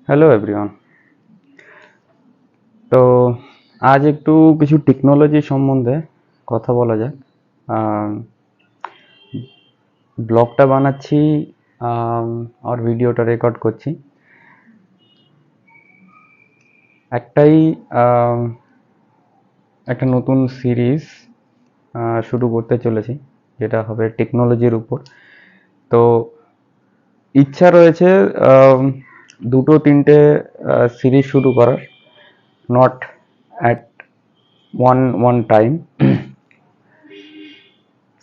Hello everyone. তো আজ একটু কিছু টেকনোলজি সম্বন্ধে কথা বলা যাক। ব্লগটা বানাচ্ছি আর ভিডিওটা রেকর্ড করছি একটাই আম, একটা নতুন সিরিজ শুরু করতে চলেছি, যেটা হবে টেকনোলজির উপর। তো ইচ্ছা রয়েছে আম, দুটো তিনটে সিরিজ শুরু করার, not at one one time,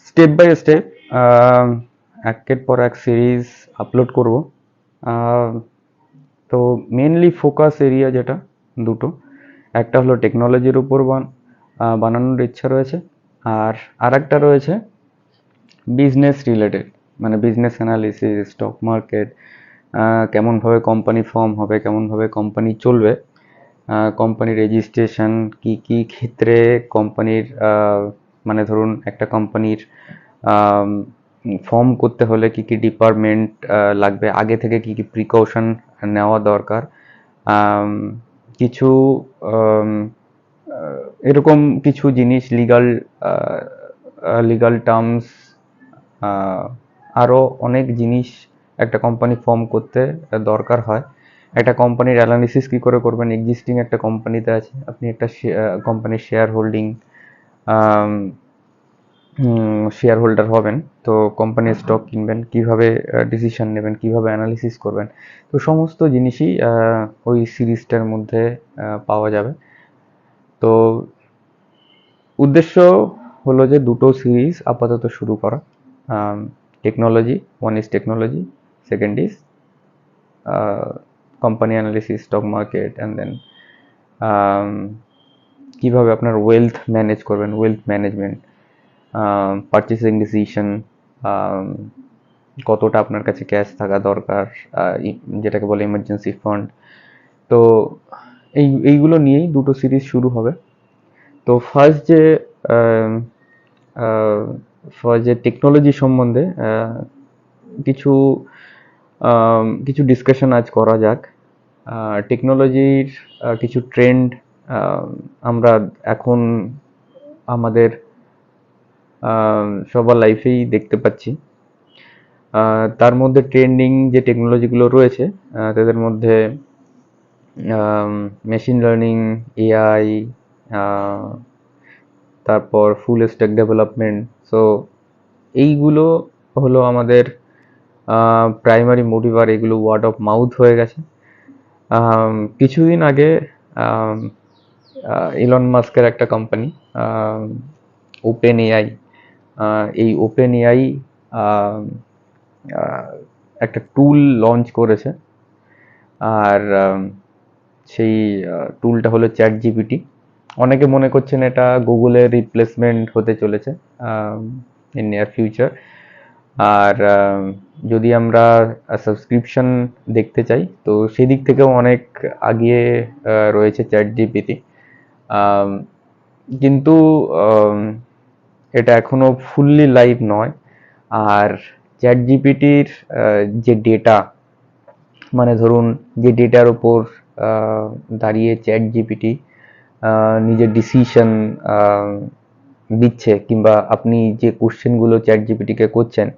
step by step একের পর এক সিরিজ আপলোড করব। তো মেনলি ফোকাস এরিয়া যেটা দুটো, একটা হলো টেকনোলজির উপর বানানোর ইচ্ছা রয়েছে, আর আরেকটা রয়েছে বিজনেস রিলেটেড, মানে বিজনেস অ্যানালিসিস, স্টক মার্কেট, কেমনভাবে কোম্পানি ফর্ম হবে, কেমনভাবে কোম্পানি চলবে, কোম্পানি রেজিস্ট্রেশন, কি কি ক্ষেত্রে কোম্পানির, মানে ধরুন একটা কোম্পানির ফর্ম করতে হলে কি কি ডিপার্টমেন্ট লাগবে, আগে থেকে কি কি প্রিকশন নেওয়া দরকার, আম, কিছু আম, এরকম কিছু জিনিস, লিগাল লিগাল টার্মস, আরও অনেক জিনিস একটা কোম্পানি ফর্ম করতে দরকার হয়। একটা কোম্পানির অ্যানালিসিস কী করে করবেন, এক্সিস্টিং একটা কোম্পানিতে আছে, আপনি একটা কোম্পানির শেয়ার হোল্ডিং, শেয়ার হোল্ডার হবেন, তো কোম্পানির স্টক কিনবেন, কিভাবে ডিসিশন নেবেন, কিভাবে অ্যানালিসিস করবেন, তো সমস্ত জিনিসই ওই সিরিজটার মধ্যে পাওয়া যাবে। তো উদ্দেশ্য হলো যে দুটো সিরিজ আপাতত শুরু করা। Technology, one is technology, second is company analysis, stock market, and then কীভাবে আপনার ওয়েলথ ম্যানেজ করবেন, ওয়েলথ ম্যানেজমেন্ট, পারচেসিং ডিসিশন, কতটা আপনার কাছে ক্যাশ থাকা দরকার, যেটাকে বলে ইমার্জেন্সি ফান্ড। তো এইগুলো নিয়েই দুটো সিরিজ শুরু হবে। তো ফার্স্ট যে টেকনোলজি সম্বন্ধে কিছু কিছু ডিসকাশন আজ করা যাক। টেকনোলজির কিছু ট্রেন্ড আমরা এখন আমাদের সবার লাইফেই দেখতে পাচ্ছি। তার মধ্যে ট্রেন্ডিং যে টেকনোলজিগুলো রয়েছে, তাদের মধ্যে মেশিন লার্নিং, এআই, তারপর ফুল স্ট্যাক ডেভেলপমেন্ট। সো এইগুলো হলো আমাদের প্রাইমারি মোটিভার, এগুলো ওয়ার্ড অফ মাউথ হয়ে গেছে। কিছুদিন আগে ইলন মাস্কের একটা কোম্পানি, ওপেন এআই, এই ওপেন এআই একটা টুল লঞ্চ করেছে, আর সেই টুলটা হলো চ্যাট জিপিটি। অনেকে মনে করছেন এটা গুগলের রিপ্লেসমেন্ট হতে চলেছে ইন নিয়ার ফিউচার। আর যদি আমরা সাবস্ক্রিপশন দেখতে চাই, তো সেদিক থেকেও অনেক আগিয়ে রয়েছে চ্যাট জিপিটি। কিন্তু এটা এখনো ফুললি লাইভ নয়। আর চ্যাট জিপিটির যে ডেটা, মানে ধরুন যে ডেটার উপর দাঁড়িয়ে চ্যাট জিপিটি নিজের ডিসিশন দিচ্ছে, কিংবা আপনি যে কোশ্চেনগুলো চ্যাট জিপিটিকে করছেন,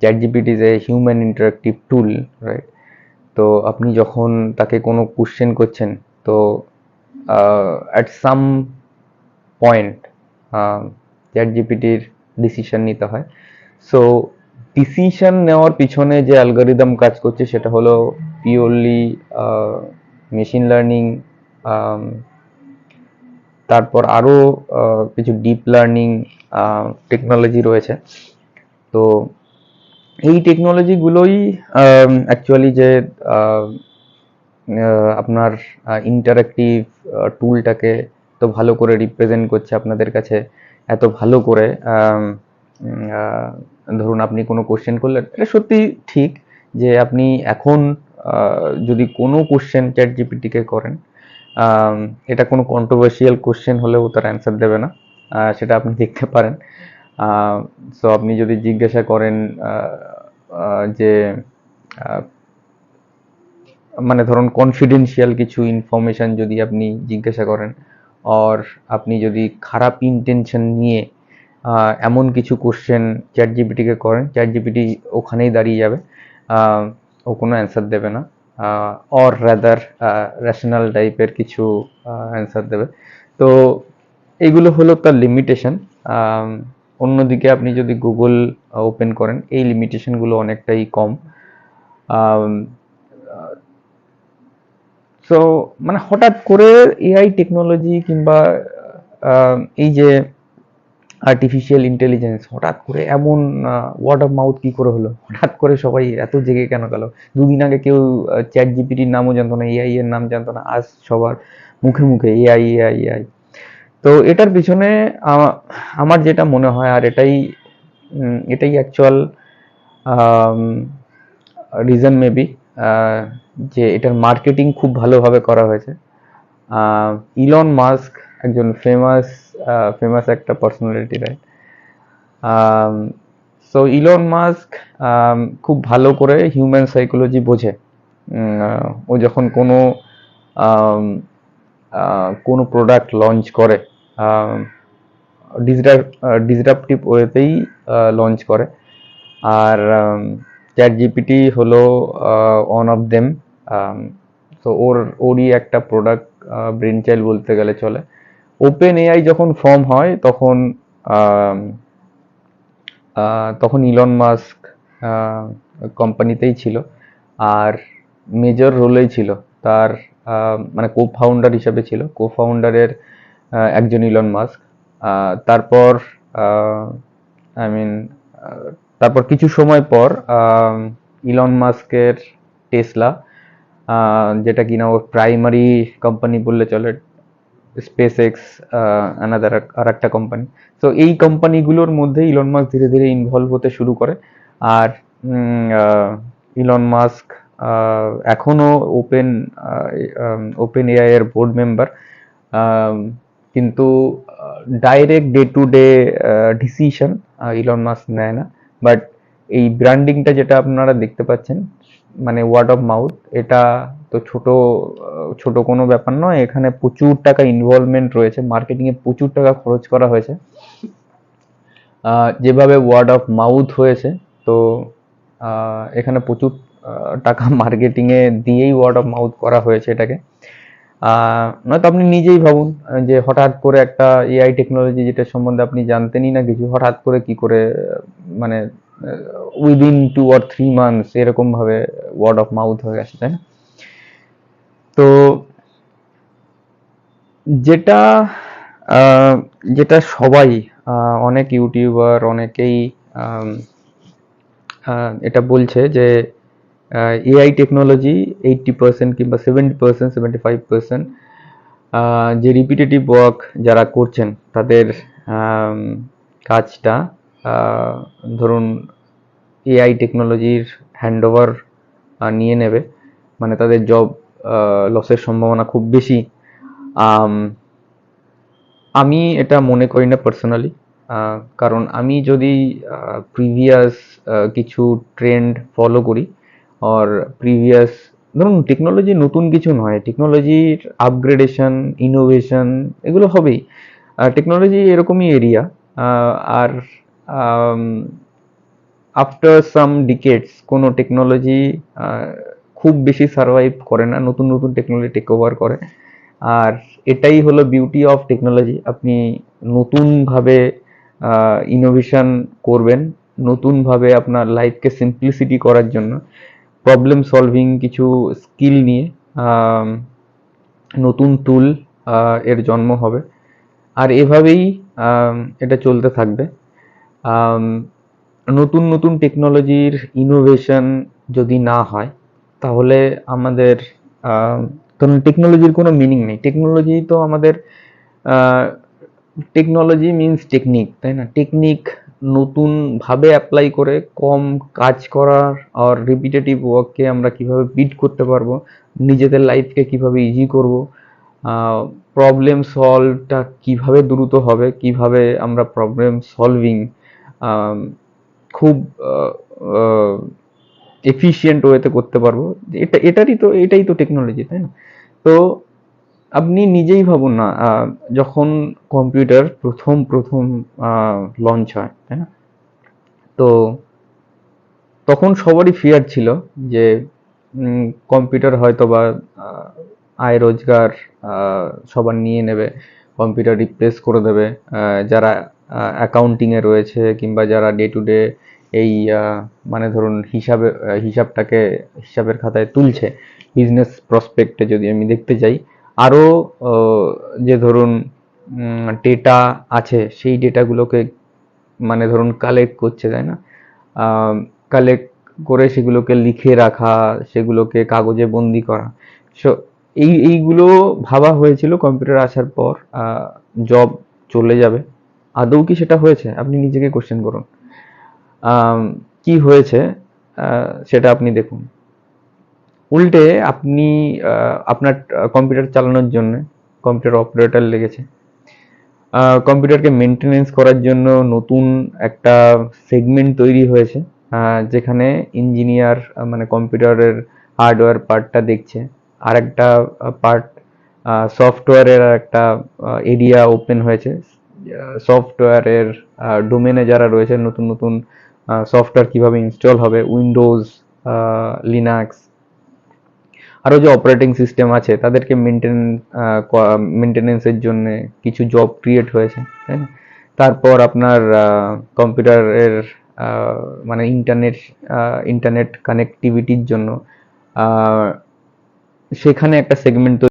chat GPT is a human interactive tool, right? তো আপনি যখন তাকে কোনো কোশ্চেন করছেন, তো অ্যাট সাম পয়েন্ট চ্যাট জিপিটির ডিসিশন নিতে হয়। সো ডিসিশন নেওয়ার পিছনে যে অ্যালগোরিদম কাজ করছে, সেটা হলো পিওরলি মেশিন লার্নিং, তারপর আরও কিছু ডিপ লার্নিং টেকনোলজি রয়েছে। তো এই টেকনোলজিগুলোই অ্যাকচুয়ালি যে আপনার ইন্টারাক্টিভ টুলটাকে তো ভালো করে রিপ্রেজেন্ট করছে আপনাদের কাছে, এত ভালো করে। ধরুন আপনি কোনো কোশ্চেন করলেন, এটা সত্যি ঠিক যে আপনি এখন যদি কোনো কোশ্চেন চ্যাট জিপিটিকে করেন, এটা কোনো কন্ট্রোভার্সিয়াল কোশ্চেন হলেও তার অ্যান্সার দেবে না, সেটা আপনি দেখতে পারেন। সো আপনি যদি জিজ্ঞাসা করেন যে মানে ধরুন কনফিডেন্সিয়াল কিছু ইনফরমেশন যদি আপনি জিজ্ঞাসা করেন, অর আপনি যদি খারাপ ইন্টেনশন নিয়ে এমন কিছু কোশ্চেন চ্যাট জিপিটিকে করেন, চ্যাট জিপিটি ওখানেই দাঁড়িয়ে যাবে, ও কোনো অ্যান্সার দেবে না, অর রাদার রেশনাল টাইপের কিছু অ্যান্সার দেবে। তো এইগুলো হলো তার লিমিটেশন। অন্যদিকে আপনি যদি গুগল ওপেন করেন, এই লিমিটেশনগুলো অনেকটাই কম। সো মানে হঠাৎ করে এআই টেকনোলজি কিংবা এই যে আর্টিফিশিয়াল ইন্টেলিজেন্স হঠাৎ করে এমন ওয়ার্ড অফ মাউথ কি করে হলো, হঠাৎ করে সবাই এত জেগে কেন গেল? দুদিন আগে কেউ চ্যাট জিপিটির নামও জানতো না, এআই এর নাম জানতো না, আজ সবার মুখে মুখে এআই এআই এআই। তো এটার পিছনে আমার যেটা মনে হয়, আর এটাই অ্যাকচুয়াল রিজন মেবি, যে এটার মার্কেটিং খুব ভালোভাবে করা হয়েছে। ইলন মাস্ক একজন ফেমাস একটা personality, right? So Elon Musk খুব ভালো করে হিউম্যান সাইকোলজি বোঝে। ও যখন কোনো প্রোডাক্ট লঞ্চ করে, ডিসরাপটিভ ওয়েতেই লঞ্চ করে। আর চ্যাট জিপিটি হলো ওয়ান অফ দেম। তো ওরই একটা প্রোডাক্ট ব্রেন চাইল্ড বলতে গেলে চলে। ওপেন এআই যখন ফর্ম হয় তখন ইলন মাস্ক কোম্পানিতেই ছিল, আর মেজর রোলেই ছিল তার, মানে কো ফাউন্ডার হিসেবে ছিল, কো ফাউন্ডারের একজন ইলন মাস্ক। তারপর আই মিন তারপর কিছু সময় পর ইলন মাস্কের টেসলা, যেটা কিনা ওর প্রাইমারি কোম্পানি বললে চলে, স্পেস এক্স আর একটা কোম্পানি। তো এই কোম্পানিগুলোর মধ্যে ইলন মাস্ক ধীরে ধীরে ইনভলভ হতে শুরু করে। আর ইলন মাস্ক এখনো ওপেন এআই এর বোর্ড মেম্বার, কিন্তু direct day to day decision Elon Musk নেয় না। বাট এই ব্র্যান্ডিংটা যেটা আপনারা দেখতে পাচ্ছেন, মানে ওয়ার্ড অফ মাউথ, এটা তো ছোট কোনো ব্যাপার নয়। এখানে প্রচুর টাকা ইনভলভমেন্ট রয়েছে, মার্কেটিংয়ে প্রচুর টাকা খরচ করা হয়েছে। যেভাবে ওয়ার্ড অফ মাউথ হয়েছে, তো এখানে প্রচুর টাকা মার্কেটিংয়ে দিয়েই ওয়ার্ড অফ মাউথ করা হয়েছে এটাকে। নয়তো আপনি নিজেই ভাবুন যে হঠাৎ করে একটা এআই টেকনোলজি যেটা সম্বন্ধে আপনি জানতেনই না কিছু, হঠাৎ করে কি করে মানে উইদিন 2 or 3 months এরকম ভাবে ওয়ার্ড অফ মাউথ হয়ে গেছে, তাই না? তো যেটা যেটা সবাই, অনেক ইউটিউবার অনেকেই এটা বলছে যে এআই টেকনোলজি 80% কিংবা 70%, 75% যে রিপিটেটিভ ওয়ার্ক যারা করছেন তাদের কাজটা ধরুন এআই টেকনোলজির হ্যান্ডওভার নিয়ে নেবে, মানে তাদের জব লসের সম্ভাবনা খুব বেশি। আমি এটা মনে করি না পার্সোনালি, কারণ আমি যদি প্রিভিয়াস কিছু ট্রেন্ড ফলো করি, আর প্রিভিয়াস ধরুন টেকনোলজি নতুন কিছু নয়, টেকনোলজির আপগ্রেডেশন, ইনোভেশন এগুলো হবেই। টেকনোলজি এরকমই এরিয়া। আর আফটার সাম ডিকেডস কোনো টেকনোলজি খুব বেশি সার্ভাইভ করে না, নতুন নতুন টেকনোলজি টেক ওভার করে। আর এটাই হলো বিউটি অফ টেকনোলজি। আপনি নতুনভাবে ইনোভেশন করবেন, নতুনভাবে আপনার লাইফকে সিম্পলিসিটি করার জন্য প্রবলেম সলভিং কিছু স্কিল নিয়ে নতুন টুল এর জন্ম হবে। আর এভাবেই এটা চলতে থাকবে। নতুন নতুন টেকনোলজির ইনোভেশন যদি না হয়, তাহলে আমাদের ধরুন টেকনোলজির কোনো মিনিং নেই। টেকনোলজি তো আমাদের, টেকনোলজি মিনস টেকনিক, তাই না? টেকনিক নতুনভাবে অ্যাপ্লাই করে কম কাজ করার আর রিপিটেটিভ ওয়ার্ককে আমরা কিভাবে বিট করতে পারবো, নিজেদের লাইফকে কিভাবে ইজি করব, প্রবলেম সলভটা কিভাবে দ্রুত হবে, কিভাবে আমরা প্রবলেম সলভিং খুব এফিশিয়েন্ট ওয়েতে করতে পারবো। এটাই তো টেকনোলজি, তাই না? তো আপনি নিজেই ভাবুন না, যখন কম্পিউটার প্রথম প্রথম লঞ্চ হয়, তাই না? তো তখন সবারই ফিয়ার ছিল যে কম্পিউটার হয়তো বা আহ, আয় রোজগার সবার নিয়ে নেবে, কম্পিউটার রিপ্লেস করে দেবে। যারা অ্যাকাউন্টিংয়ে রয়েছে কিংবা যারা ডে টু ডে এই মানে ধরুন হিসাবটাকে হিসাবের খাতায় তুলছে, বিজনেস প্রসপেক্টে যদি আমি দেখতে যাই, আরও যে ধরুন ডেটা আছে সেই ডেটাগুলোকে মানে ধরুন কালেক্ট করছে, তাই না? কালেক্ট করে সেগুলোকে লিখে রাখা, সেগুলোকে কাগজে বন্দি করা। সো এইগুলো ভাবা হয়েছিল কম্পিউটার আসার পর জব চলে যাবে। আদৌ কি সেটা হয়েছে? আপনি নিজেকে কোশ্চেন করুন। কি হয়েছে সেটা আপনি দেখুন। উল্টে আপনি আপনার কম্পিউটার চালানোর জন্য কম্পিউটার অপারেটর লেগেছে। কম্পিউটারকে মেনটেনেন্স করার জন্য নতুন একটা সেগমেন্ট তৈরি হয়েছে, যেখানে ইঞ্জিনিয়ার মানে কম্পিউটারের হার্ডওয়্যার পার্টটা দেখছে, আর একটা পার্ট সফটওয়্যারের একটা এরিয়া ওপেন হয়েছে। সফটওয়্যারের ডোমেনে যারা রয়েছে, নতুন নতুন সফটওয়্যার কিভাবে ইনস্টল হবে, উইন্ডোজ, লিনাক্স, আরও যে অপারেটিং সিস্টেম আছে তাদেরকে মেনটেনেন্সের জন্য কিছু জব ক্রিয়েট হয়েছে, তাই না? তারপর আপনার কম্পিউটারের মানে ইন্টারনেট কানেক্টিভিটির জন্য আহ, সেখানে একটা সেগমেন্ট